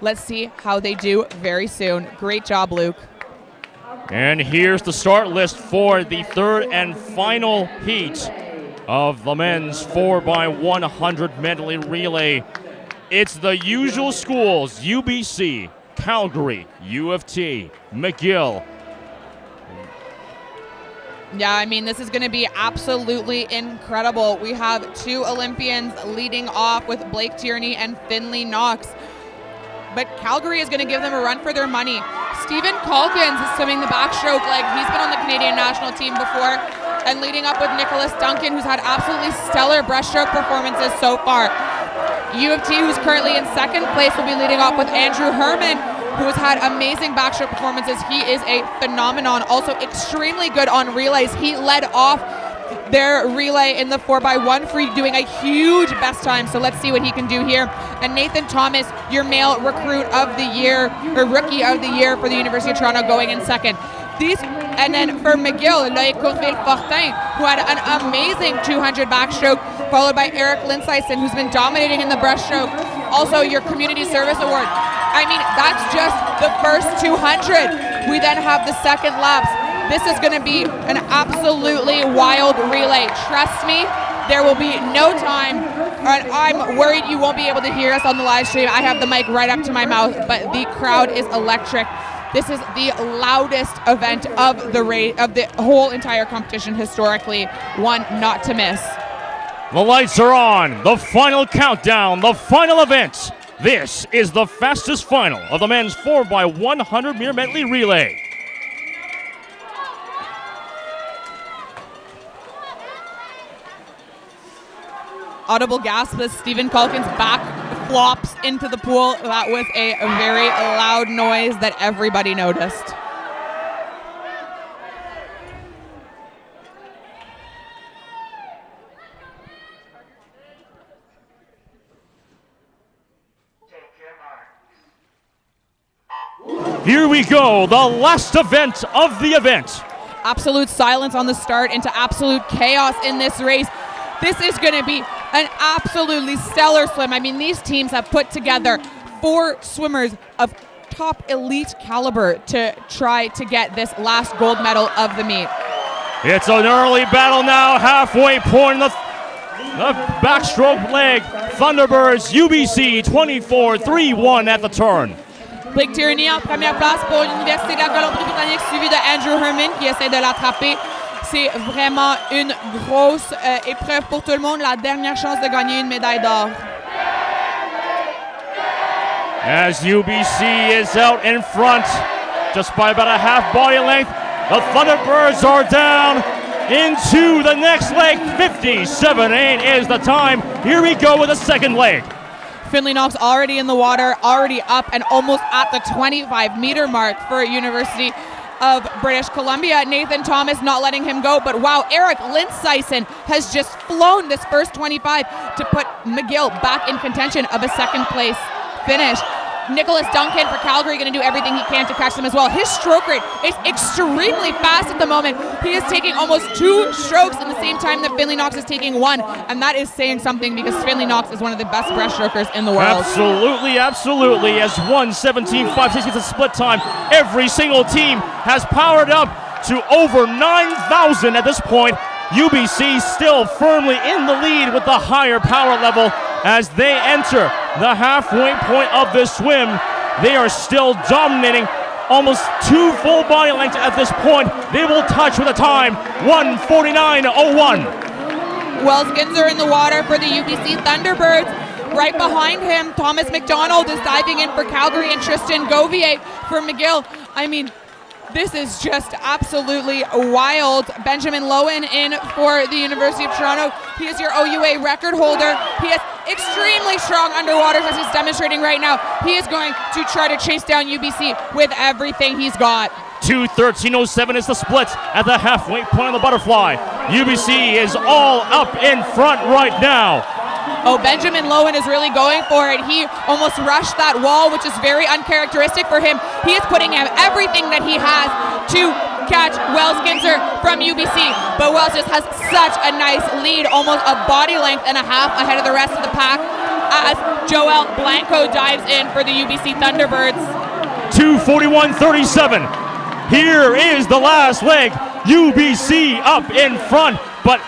Let's see how they do very soon. Great job, Luke. And here's the start list for the third and final heat of the men's 4x100 medley relay. It's the usual schools: UBC, Calgary, U of T, McGill. Yeah, I mean, this is going to be absolutely incredible. We have two Olympians leading off with Blake Tierney and Finley Knox. But Calgary is going to give them a run for their money. Stephen Calkins is swimming the backstroke leg. He's been on the Canadian national team before, and leading up with Nicholas Duncan, who's had absolutely stellar breaststroke performances so far. U of T, who's currently in second place, will be leading off with Andrew Herman, who has had amazing backstroke performances. He is a phenomenon, also extremely good on relays. He led off their relay in the 4x1 free, doing a huge best time. So let's see what he can do here. And Nathan Thomas, your male recruit of the year, or rookie of the year for the University of Toronto, going in second. And then for McGill, Loïc Courville-Fortin, who had an amazing 200 backstroke, followed by Eric Linsyson, who's been dominating in the breaststroke. Also, your community service award. I mean, that's just the first 200. We then have the second laps. This is going to be an absolutely wild relay. Trust me, there will be no time. And I'm worried you won't be able to hear us on the live stream. I have the mic right up to my mouth, but the crowd is electric. This is the loudest event of the whole entire competition historically. One not to miss. The lights are on. The final countdown. The final event. This is the fastest final of the men's 4x100 meter medley relay. Audible gasp as Stephen Calkins back flops into the pool. That was a very loud noise that everybody noticed. Here we go, the last event of the event. Absolute silence on the start into absolute chaos in this race. This is going to be an absolutely stellar swim. I mean, these teams have put together 4 swimmers of top elite caliber to try to get this last gold medal of the meet. It's an early battle now, halfway point, the backstroke leg. Thunderbirds UBC 24-3-1 at the turn. Blake Tierney en première place pour l'Université de la Colombie-Britannique, suivi de Andrew Herman qui essaie de l'attraper. C'est vraiment une grosse épreuve pour tout le monde, la dernière chance de gagner une médaille d'or. As UBC is out in front, just by about a half body length, the Thunderbirds are down into the next leg. 57.8 is the time. Here we go with the second leg. Finley Knox already in the water, already up and almost at the 25-meter mark for University of British Columbia. Nathan Thomas not letting him go, but wow, Eric Linsyson has just flown this first 25 to put McGill back in contention of a second place finish. Nicholas Duncan for Calgary going to do everything he can to catch them as well. His stroke rate is extremely fast at the moment. He is taking almost 2 strokes in the same time that Finley Knox is taking 1, and that is saying something because Finley Knox is one of the best breaststrokers in the world. Absolutely, absolutely. As 1:17.56 is a split time, every single team has powered up to over 9,000 at this point. UBC still firmly in the lead with the higher power level as they enter the halfway point of this swim. They are still dominating, almost 2 full body lengths at this point. They will touch with a time 1:49.01. Wells Ginzer in the water for the UBC Thunderbirds. Right behind him, Thomas McDonald is diving in for Calgary and Tristan Govier for McGill. I mean, this is just absolutely wild. Benjamin Lowen in for the University of Toronto. He is your OUA record holder. He is extremely strong underwater as he's demonstrating right now. He is going to try to chase down UBC with everything he's got. 2:13.07 is the split at the halfway point of the butterfly. UBC is all up in front right now. Oh, Benjamin Lowen is really going for it. He almost rushed that wall, which is very uncharacteristic for him. He is putting everything that he has to catch Wells Ginzer from UBC. But Wells just has such a nice lead, almost a body length and a half ahead of the rest of the pack. as Joel Blanco dives in for the UBC Thunderbirds. 2:41.37. Here is the last leg. UBC up in front, but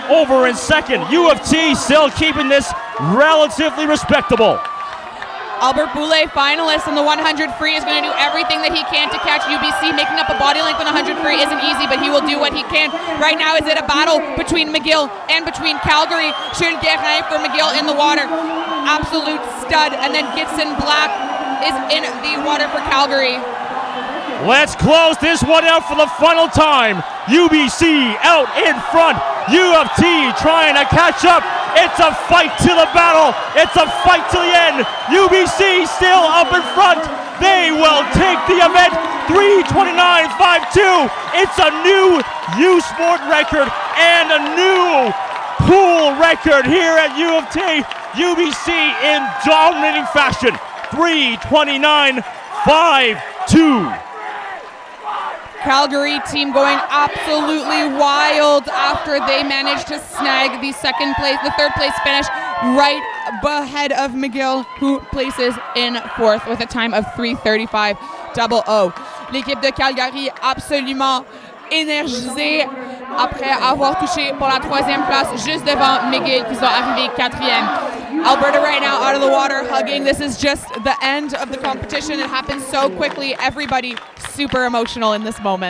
over in second. U of T still keeping this relatively respectable. Albert Boulay, finalist in the 100 free, is going to do everything that he can to catch UBC. Making up a body length on 100 free isn't easy, but he will do what he can. Right now, is it a battle between McGill and between Calgary? Jules Guérin for McGill in the water. Absolute stud. And then Gibson Black is in the water for Calgary. Let's close this one out for the final time. UBC out in front. U of T trying to catch up. It's a fight to the battle. It's a fight to the end. UBC still up in front. They will take the event. 3:29.52. It's a new U Sport record and a new pool record here at U of T. UBC in dominating fashion. 3:29.52. Calgary team going absolutely wild after they managed to snag the third place finish right ahead of McGill, who places in fourth with a time of 3:35.00. L'équipe de Calgary absolument énergisée après avoir touché pour la troisième place juste devant McGill qui sont arrivés quatrième. Alberta right now out of the water hugging. This is just the end of the competition. It happens so quickly. Everybody super emotional in this moment.